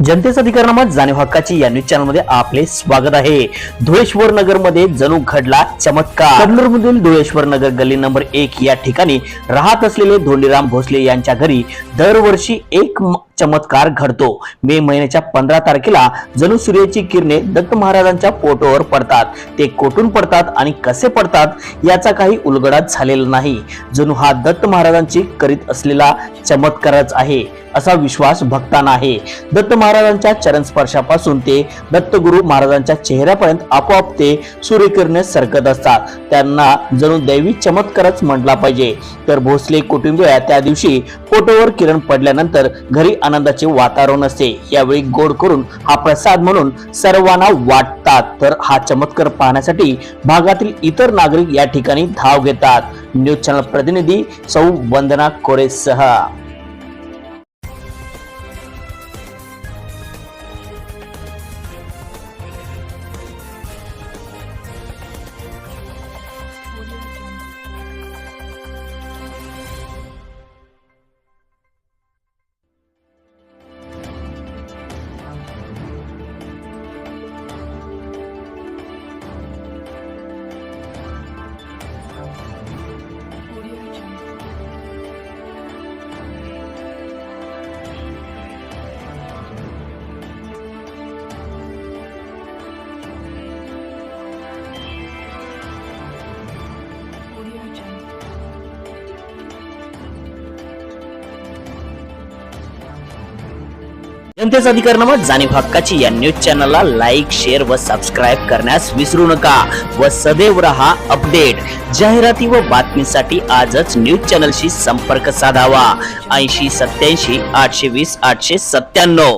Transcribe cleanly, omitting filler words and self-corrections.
जनतेचा अधिकारनामा जाणीव हक्काची या न्यूज चॅनल मध्ये आपले स्वागत आहे। धुळेश्वर नगर मध्ये जणू घडला चमत्कार। कन्नूर मधील धुळेश्वर नगर गल्ली नंबर 1 या ठिकाणी राहत असलेले धोंडीराम भोसले यांच्या घरी दरवर्षी एक चमत्कार घडतो। मे महिन्याच्या 15 तारखेला जणू सूर्याची किरणे दत्त महाराजांच्या फोटोवर पडतात। ते कोठून पडतात आणि कसे पडतात याचा काही उलगडा झालेला नाही। जणू हा दत्त महाराजांची करीत असलेला चमत्कारच आहे असा विश्वास भक्तांना आहे। दत्त महाराजांच्या चरण स्पर्शापासून ते दत्तगुरु महाराजांच्या चेहऱ्यापर्यंत आपोआप ते सूर्यकिरणे सरकत असतात। त्यांना जणू दैवी चमत्कारच म्हटला पाहिजे। तर भोसले कुटुंबीय त्या दिवशी फोटोवर किरण पडल्यानंतर घरी आनंदाचे वातावरण असते। यावेळी गोड करून हा प्रसाद म्हणून सर्वांना वाटतात। तर हा चमत्कार पाहण्यासाठी भागातील इतर नागरिक या ठिकाणी धाव घेतात। न्यूज चॅनल प्रतिनिधी सौ वंदना कोरेसह जनतेचा अधिकारनामा जाणीव हक्काची या न्यूज चॅनलला लाईक, शेअर व सबस्क्राईब करण्यास विसरू नका व सदैव रहा अपडेट। जाहिराती व बातमीसाठी आजच न्यूज चॅनलशी संपर्क साधावा। 80 87 820 897।